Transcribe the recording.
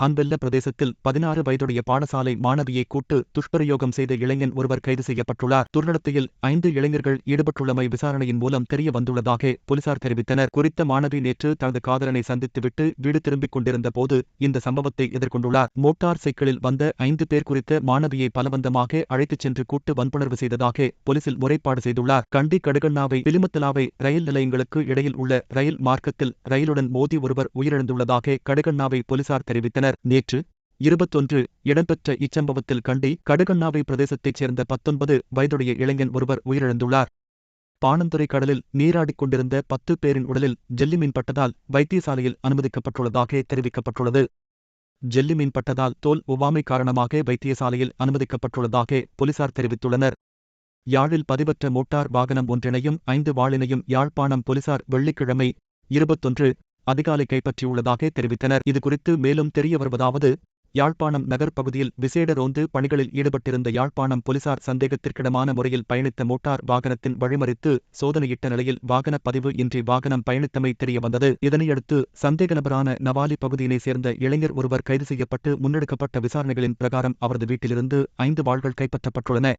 ஹன்வெல்ல பிரதேசத்தில் 16 வயதுடைய பாடசாலை மாணவியை கூட்டு துஷ்பிரயோகம் செய்த இளைஞன் ஒருவர் கைது செய்யப்பட்டுள்ளார். துர்நடத்தையில் 5 இளைஞர்கள் ஈடுபட்டுள்ளமை விசாரணையின் மூலம் தெரிய வந்துள்ளதாக போலீசார் தெரிவித்தனர். குறித்த மாணவி நேற்று தனது காதலனை சந்தித்துவிட்டு வீடு திரும்பிக் கொண்டிருந்த போது இந்த சம்பவத்தை எதிர்கொண்டுள்ளார். மோட்டார் சைக்கிளில் வந்த 5 பேர் குறித்த மாணவியை பலவந்தமாக அழைத்துச் சென்று கூட்டு வன்புணர்வு செய்ததாக போலீசில் முறைப்பாடு செய்துள்ளார். கண்டி கடுகண்ணாவை பிலிமத்தலாவை ரயில் நிலையங்களுக்கு இடையில் உள்ள ரயில் மார்க்கத்தில் ரயிலுடன் மோதி ஒருவர் உயிரிழந்துள்ளதாக கடுகண்ணாவை போலீசார் தெரிவித்தனர். நேற்று 21 இடம்பெற்ற இச்சம்பவத்தில் கண்டி கடுகண்ணாவை பிரதேசத்தைச் சேர்ந்த 19 வயதுடைய இளைஞன் ஒருவர் உயிரிழந்துள்ளார். பாணந்துறை கடலில் நீராடிக் கொண்டிருந்த 10 பேரின் உடலில் ஜெல்லிமீன் பட்டதால் வைத்தியசாலையில் அனுமதிக்கப்பட்டுள்ளதாக தெரிவிக்கப்பட்டுள்ளது. ஜெல்லிமீன் பட்டதால் தோல் ஒவ்வாமை காரணமாக வைத்தியசாலையில் அனுமதிக்கப்பட்டுள்ளதாக போலீசார் தெரிவித்துள்ளனர். யாழில் பதிவற்ற மோட்டார் வாகனம் ஒன்றினையும் 5 வாளினையும் யாழ்ப்பாணம் போலீசார் வெள்ளிக்கிழமை 21 அதிகாலை கைப்பற்றியுள்ளதாக தெரிவித்தனர். இதுகுறித்து மேலும் தெரிய வருவதாவது: யாழ்ப்பாணம் நகர் பகுதியில் விசேட ரோந்து பணிகளில் ஈடுபட்டிருந்த யாழ்ப்பாணம் போலீசார் சந்தேகத்திற்கிடமான முறையில் பயணித்த மோட்டார் வாகனத்தின் வழிமறித்து சோதனையிட்ட நிலையில் வாகன பதிவு இன்றி வாகனம் பயணித்தமை தெரியவந்தது. இதனையடுத்து சந்தேக நபரான நவாலி பகுதியினைச் சேர்ந்த இளைஞர் ஒருவர் கைது செய்யப்பட்டு முன்னெடுக்கப்பட்ட விசாரணைகளின் பிரகாரம் அவரது வீட்டிலிருந்து 5 வாள்கள் கைப்பற்றப்பட்டுள்ளன.